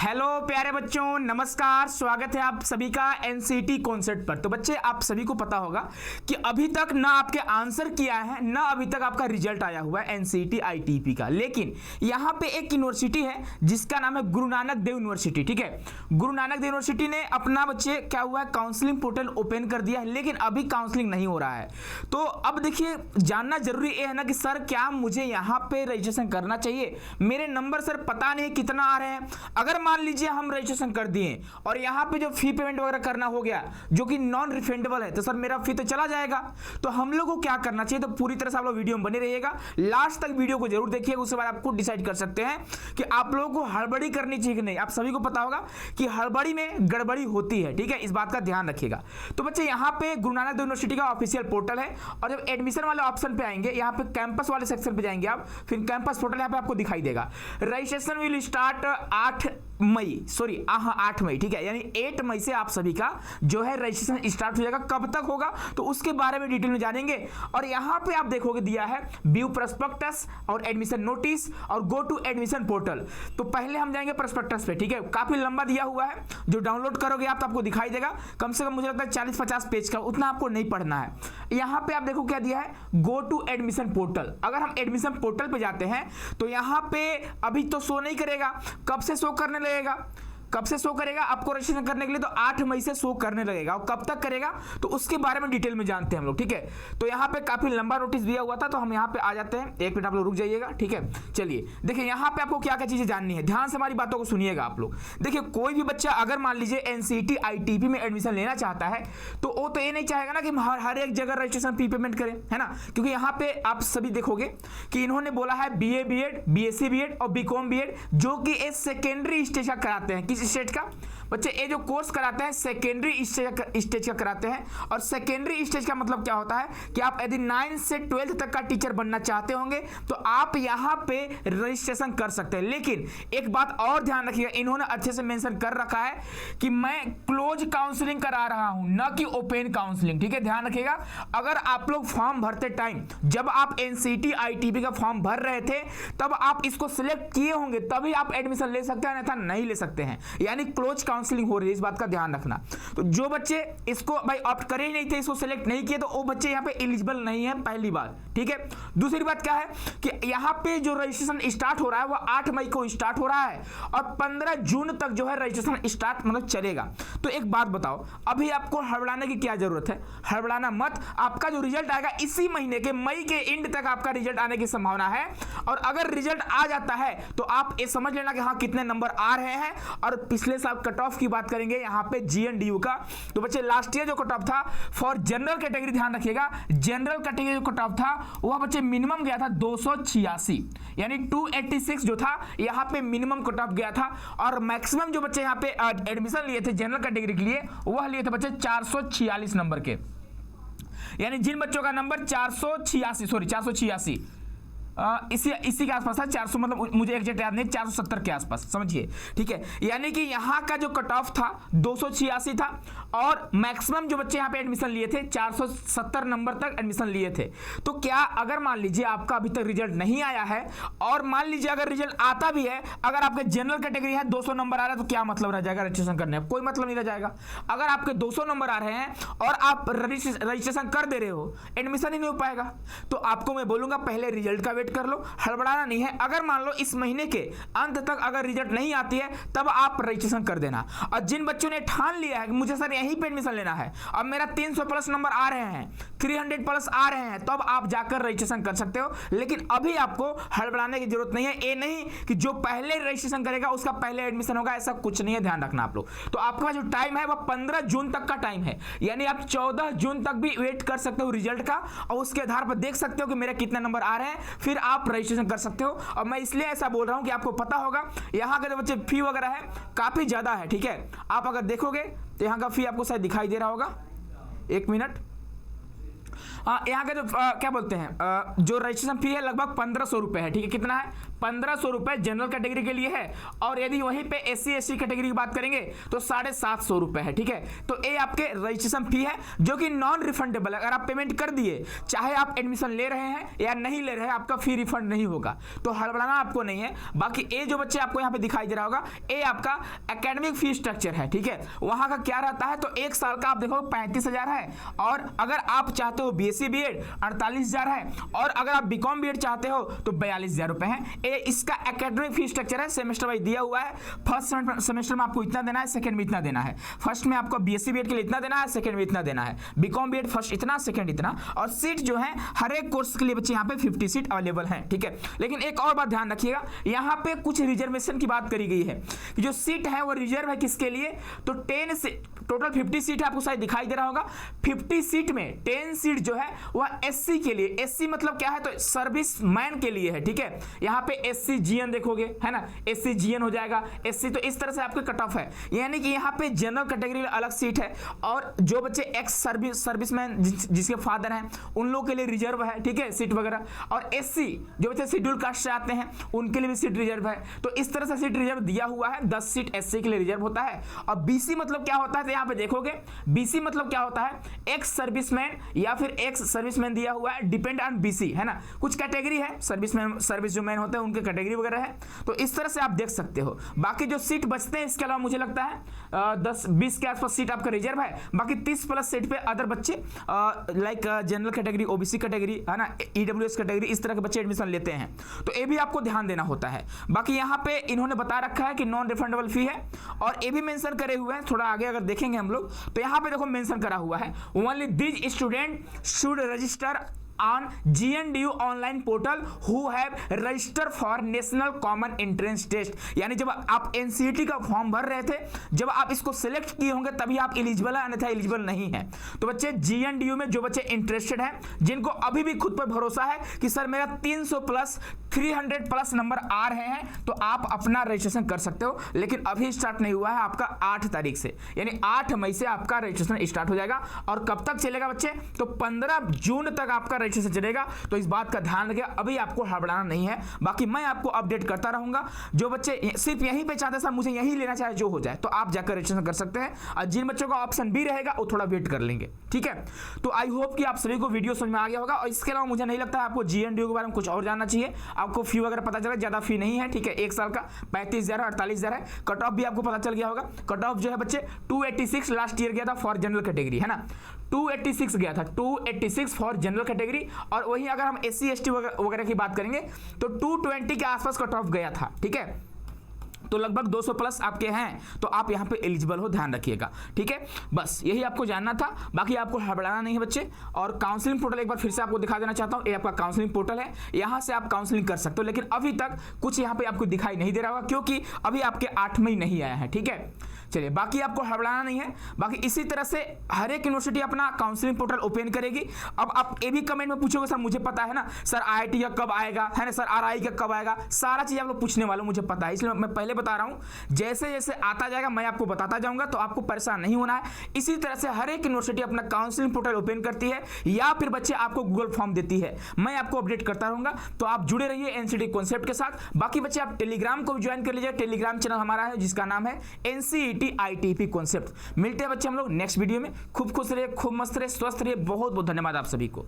Hello प्यारे बच्चों, नमस्कार। स्वागत है आप सभी का एनसीईटी कॉन्सेप्ट पर। तो बच्चे, आप सभी को पता होगा कि अभी तक ना आपके आंसर किया है ना अभी तक आपका रिजल्ट आया हुआ है एनसीईटी आईटीपी का। लेकिन यहाँ पे एक यूनिवर्सिटी है जिसका नाम है गुरु नानक देव यूनिवर्सिटी। ठीक है, गुरु नानक देव यूनिवर्सिटी ने अपना बच्चे क्या हुआ है काउंसलिंग पोर्टल ओपन कर दिया है, लेकिन अभी काउंसलिंग नहीं हो रहा है। तो अब देखिए, जानना जरूरी ये है ना कि सर क्या मुझे यहाँ पे रजिस्ट्रेशन करना चाहिए? मेरे नंबर सर पता नहीं कितना आ रहे हैं। अगर मान लीजिए हम रजिस्ट्रेशन कर दिए और यहाँ पे जो फी पेमेंट वगैरह करना हो गया जो कि नॉन रिफंडेबल है, तो सर मेरा फी तो चला जाएगा। तो हम लोग को क्या करना चाहिए? तो पूरी तरह से आप लोग वीडियो में बने रहिएगा, लास्ट तक वीडियो को जरूर देखिएगा। उसके बाद आपको डिसाइड कर सकते हैं कि आप लोगों को हड़बड़ी करनी चाहिए कि नहीं। आप सभी को पता होगा कि हड़बड़ी में गड़बड़ी होती है। ठीक है, इस बात का ध्यान रखिएगा। तो बच्चे, यहाँ पे गुरु नानक देव यूनिवर्सिटी का ऑफिशियल पोर्टल है और जब एडमिशन वाले ऑप्शन पे आएंगे, यहाँ पे कैंपस वाले सेक्शन पे जाएंगे आप, फिर कैंपस पोर्टल यहाँ पे आपको दिखाई देगा। रजिस्ट्रेशन विल स्टार्ट 8 मई। ठीक है, यानी 8 मई से आप सभी का जो है रजिस्ट्रेशन स्टार्ट हो जाएगा। कब तक होगा तो उसके बारे में डिटेल में जानेंगे। और यहाँ पे आप देखोगे दिया है व्यू प्रोस्पेक्टस और एडमिशन नोटिस और गो टू एडमिशन पोर्टल। तो पहले हम जाएंगे प्रोस्पेक्टस पे। ठीक है, काफी लंबा दिया हुआ है, जो डाउनलोड करोगे आप तो आपको दिखाई देगा। कम से कम मुझे लगता है 40-50 पेज का, उतना आपको नहीं पढ़ना है। यहाँ पे आप देखो क्या दिया है, गो टू एडमिशन पोर्टल। अगर हम एडमिशन पोर्टल पे जाते हैं तो यहाँ पे अभी तो शो नहीं करेगा। कब से शो करने लगेगा? कब से शो करेगा आपको रजिस्ट्रेशन करने के लिए? तो 8 मई से शो करने लगेगा। और कब तक करेगा तो उसके बारे में डिटेल में जानते हैं हम लोग। ठीक है, तो यहाँ पे काफी लंबा नोटिस दिया हुआ था, तो हम यहाँ पे आ जाते हैं। 1 मिनट आप लोग रुक जाइएगा। ठीक है, चलिए देखिए यहाँ पे आपको क्या क्या चीजें जाननी है, ध्यान से हमारी बातों को सुनिएगा आप लोग। देखिए, कोई भी बच्चा अगर मान लीजिए एनसीईटी आईटीपी में एडमिशन लेना चाहता है तो वो तो ये नहीं चाहेगा ना कि हर एक जगह रजिस्ट्रेशन फी पेमेंट करें, है ना। क्योंकि यहाँ पे आप सभी देखोगे कि इन्होंने बोला है बीए बीएड, बीएससी बीएड और बीकॉम बीएड, जो कि एक सेकेंडरी स्टेज का कराते हैं। किस स्टेज का? बच्चे, ये जो कोर्स कराते हैं सेकेंडरी स्टेज का कराते हैं। और सेकेंडरी स्टेज का मतलब क्या होता है कि आप यदि 9 से 12 तक का टीचर बनना चाहते होंगे तो आप यहाँ पे रजिस्ट्रेशन कर सकते हैं। लेकिन एक बात और ध्यान रखिएगा, इन्होंने अच्छे से मेंशन कर रखा है कि मैं क्लोज काउंसलिंग करा रहा हूं, न कि ओपन काउंसलिंग। ठीक है, ध्यान रखिएगा। अगर आप लोग फॉर्म भरते टाइम, जब आप एनसीईटी आईटीपी का फॉर्म भर रहे थे, तब आप इसको सिलेक्ट किए होंगे, तभी आप एडमिशन ले सकते हैं, अन्यथा नहीं ले सकते हैं। यानी क्लोज काउंसलिंग हो रही है, इस बात का ध्यान रखना। तो जो बच्चे इसको भाई ऑप्ट करे ही नहीं थे, इसको सिलेक्ट नहीं किए, तो वो बच्चे यहाँ पे एलिजिबल नहीं है, पहली बात। ठीक है, दूसरी बात क्या है कि यहाँ पे जो रजिस्ट्रेशन स्टार्ट हो रहा है वो 8 मई को स्टार्ट हो रहा है और 15 जून तक जो है रजिस्ट्रेशन स्टार्ट मतलब चलेगा। तो एक बात बताओ, अभी आपको हड़बड़ाने की क्या जरूरत है? हड़बड़ाना मत। आपका जो रिजल्ट आएगा इसी महीने के मई के एंड तक आपका रिजल्ट आने की संभावना है। और अगर रिजल्ट आ जाता है तो आप ये समझ लेना कि हाँ कितने नंबर आ रहे हैं। और पिछले साल कट ऑफ की बात करेंगे यहाँ पे जीएनडीयू का, तो बच्चे लास्ट ईयर जो कट ऑफ था फॉर जनरल कैटेगरी, ध्यान रखिएगा, जनरल कैटेगरी जो कट ऑफ था वह बच्चे मिनिमम गया था 286, यानी 286 जो था यहाँ पे मिनिमम कट ऑफ गया था। और मैक्सिमम जो बच्चे यहाँ पे एडमिशन लिए थे जनरल कैटेगरी के लिए, वह लिए थे बच्चे 446 नंबर के। यानी जिन बच्चों का नंबर 486 इसी के आसपास था, 400 मतलब मुझे एग्जैक्ट याद नहीं, 470 के आसपास, समझिए। ठीक है, यानी कि यहाँ का जो कट ऑफ था 286 था और मैक्सिमम जो बच्चे यहाँ पे एडमिशन लिए थे 470 नंबर तक एडमिशन लिए थे। तो क्या अगर मान लीजिए आपका अभी तक रिजल्ट नहीं आया है और मान लीजिए अगर रिजल्ट आता भी है, अगर आपके जनरल कैटेगरी है 200 नंबर आ रहा है, तो क्या मतलब रह जाएगा रजिस्ट्रेशन करने में? कोई मतलब नहीं रह जाएगा। अगर आपके 200 नंबर आ रहे हैं और आप रजिस्ट्रेशन कर दे रहे हो, एडमिशन ही नहीं हो पाएगा। तो आपको मैं बोलूंगा पहले रिजल्ट का कर लो, हड़बड़ाना नहीं है। अगर मान लो इस महीने के अंत तक अगर रिजल्ट नहीं आती है तब आप रजिस्ट्रेशन कर देना। और जिन बच्चों ने ठान लिया है कि मुझे सर यहीं पे एडमिशन लेना है और मेरा 300 प्लस नंबर आ रहे हैं, 300 प्लस आ रहे हैं, तब आप जाकर रजिस्ट्रेशन कर सकते हो। लेकिन अभी आपको हड़बड़ाने की जरूरत नहीं है। ये नहीं कि जो पहले रजिस्ट्रेशन करेगा उसका पहले एडमिशन होगा, ऐसा कुछ नहीं है, ध्यान रखना आप लोग। तो आपका जो टाइम है वह 15 जून तक का टाइम है, यानी आप 14 जून तक भी वेट कर सकते हो रिजल्ट का, और उसके आधार पर देख सकते हो कि मेरे कितने नंबर आ रहे हैं, फिर आप रजिस्ट्रेशन कर सकते हो। और मैं इसलिए ऐसा बोल रहा हूं कि आपको पता होगा यहां का जो बच्चे फी वगैरह है काफी ज्यादा है। ठीक है, आप अगर देखोगे तो यहां का फी आपको शायद दिखाई दे रहा होगा, 1 मिनट। यहाँ का जो क्या बोलते हैं जो रजिस्ट्रेशन फी है लगभग 1500 रुपए है। ठीक है, कितना है? 1500 रुपए जनरल कैटेगरी के लिए है, और यदि वहीं पे SC ST कैटेगरी की बात करेंगे तो 750 रुपए है। ठीक है, तो ये आपके रजिस्ट्रेशन फी है जो कि नॉन रिफंडेबल है। अगर आप पेमेंट कर दिए, चाहे आप एडमिशन ले रहे हैं या नहीं ले रहे हैं, आपका फी रिफंड नहीं होगा, तो हड़बड़ाना आपको नहीं है। बाकी ये जो बच्चे आपको यहाँ पे दिखाई दे रहा होगा, ये आपका एकेडमिक फी स्ट्रक्चर है। ठीक है, वहां का क्या रहता है, तो एक साल का आप देखो 35,000 है, और अगर आप चाहते हो BSc BEd 48,000 है, और अगर आप BCom BEd चाहते हो तो 42,000 रुपए है। ये इसका एकेडमिक फी स्ट्रक्चर है, सेमेस्टर वाइज दिया हुआ है। फर्स्ट सेमेस्टर में आपको इतना देना है, सेकंड में इतना देना है। फर्स्ट में आपको BSc BEd के लिए इतना देना है, सेकंड में इतना देना है। BCom BEd फर्स्ट इतना, सेकंड इतना, और सीट जो है हर एक कोर्स के लिए बच्चे यहाँ पे 50 सीट अवेलेबल है। ठीक है, लेकिन एक और बात ध्यान रखिएगा, यहाँ पे कुछ रिजर्वेशन की बात करी गई है कि जो सीट है वो रिजर्व है किसके लिए, तो 10 से टोटल 50 सीट है, आपको शायद दिखाई दे रहा होगा। 50 सीट में 10 सीट जो है वह SC के लिए, SC मतलब क्या है, तो सर्विस मैन के लिए है। ठीक है, यहाँ पे SC GN देखोगे, है ना, SC GN हो जाएगा, SC, तो इस तरह से आपके कट ऑफ है। यानी कि यहाँ पे जनरल कैटेगरी अलग सीट है, और जो बच्चे एक्स सर्विसमैन जिसके फादर हैं उन लोगों के लिए रिजर्व है। ठीक है, सीट वगैरह, और SC जो बच्चे शेड्यूल कास्ट से आते हैं उनके लिए भी सीट रिजर्व है। तो इस तरह से सीट रिजर्व दिया हुआ है, 10 सीट SC के लिए रिजर्व होता है। और BC मतलब क्या होता है, तो यहाँ पे देखोगे BC मतलब क्या होता है, एक्स सर्विसमैन या फिर एक्स सर्विसमैन दिया हुआ है, डिपेंड ऑन BC, है ना, कुछ कैटेगरी है, सर्विसमैन सर्विस जो मैन होते हैं उनके कैटेगरी वगैरह है। तो इस तरह से आप देख सकते हो। बाकी जो सीट बचते हैं इसके अलावा मुझे लगता है 10-20 के आसपास सीट आपका रिजर्व है। बाकी 30 प्लस सीट पे अदर बच्चे like general category, OBC category, है ना, EWS कैटेगरी, इस तरह के बच्चे एडमिशन लेते हैं। तो ये भी आपको ध्यान देना होता है। बाकी यहाँ पे इन्होंने बता रखा है कि नॉन रिफंडेबल फी है, और ये भी मेंशन करे हुए हैं, थोड़ा आगे अगर देखेंगे हम लोग तो यहाँ पे देखो मेंशन करा हुआ है, only this student should register on GNDU online portal who have register for national common entrance test. यानी जब आप NCET का फॉर्म भर रहे थे, जब आप इसको सिलेक्ट किए होंगे तभी आप एलिजिबल है, अन्यथा एलिजिबल नहीं है। तो बच्चे GNDU में जो बच्चे इंटरेस्टेड हैं, जिनको अभी भी खुद पर भरोसा है कि सर मेरा 300 प्लस 300 प्लस नंबर आ रहे हैं, तो आप अपना रजिस्ट्रेशन कर सकते हो। लेकिन अभी स्टार्ट नहीं हुआ है, आपका 8 तारीख से, यानी 8 मई से आपका रजिस्ट्रेशन स्टार्ट हो जाएगा। और कब तक चलेगा बच्चे, तो 15 जून तक आपका रजिस्ट्रेशन चलेगा। तो इस बात का ध्यान रखिए, अभी आपको हड़बड़ाना नहीं है। बाकी मैं आपको अपडेट करता रहूंगा। जो बच्चे सिर्फ यहीं पे चाहते हैं सर मुझे यहीं लेना चाहे जो हो जाए, तो आप जाकर रजिस्ट्रेशन कर सकते हैं। और जिन बच्चों का ऑप्शन भी रहेगा वो थोड़ा वेट कर लेंगे। ठीक है, तो आई होप कि आप सभी को वीडियो समझ में आ गया होगा। और इसके अलावा मुझे नहीं लगता है आपको GNDU के बारे में कुछ और जानना चाहिए। आपको फी वगैरह पता चला, ज्यादा फी नहीं है। ठीक है, एक साल का 35,000 48,000 है। कट ऑफ भी आपको पता चल गया होगा। कट ऑफ जो है बच्चे 286 लास्ट ईयर गया था फॉर जनरल कैटेगरी, है ना, 286 गया था, 286 फॉर जनरल कैटेगरी। और वहीं अगर हम SC ST वगैरह की बात करेंगे तो 220 के आसपास कट ऑफ गया था। ठीक है, तो लगभग 200 प्लस आपके हैं, तो आप यहाँ पे एलिजिबल हो, ध्यान रखिएगा। ठीक है, बस यही आपको जानना था। बाकी आपको हड़बड़ाना नहीं है बच्चे। और काउंसलिंग पोर्टल एक बार फिर से आपको दिखा देना चाहता हूँ, ये आपका काउंसलिंग पोर्टल है, यहाँ से आप काउंसलिंग कर सकते हो। लेकिन अभी तक कुछ यहाँ पे आपको दिखाई नहीं दे रहा होगा, क्योंकि अभी आपके 8 मई नहीं आया है। ठीक है, चलिए, बाकी आपको हड़बड़ाना नहीं है। बाकी इसी तरह से हर एक यूनिवर्सिटी अपना काउंसलिंग पोर्टल ओपन करेगी। अब आप ये भी कमेंट में पूछोगे सर मुझे पता है ना, सर IIT का कब आएगा, है ना, सर RI का कब आएगा, सारा चीज आप लोग पूछने वाले, मुझे पता है। इसलिए मैं पहले बता रहा हूँ, जैसे जैसे आता जाएगा मैं आपको बताता जाऊंगा, तो आपको परेशान नहीं होना है। इसी तरह से हर एक यूनिवर्सिटी अपना काउंसलिंग पोर्टल ओपन करती है, या फिर बच्चे आपको गूगल फॉर्म देती है। मैं आपको अपडेट करता रहूंगा, तो आप जुड़े रहिए NCET कॉन्सेप्ट के साथ। बाकी बच्चे आप टेलीग्राम को भी ज्वाइन कर लीजिए। टेलीग्राम चैनल हमारा है जिसका नाम है NCET ITP कॉन्सेप्ट। मिलते हैं बच्चे हम लोग नेक्स्ट वीडियो में। खूब खुश रहिए, खूब मस्त रहिए, स्वस्थ रहिए। बहुत बहुत धन्यवाद आप सभी को।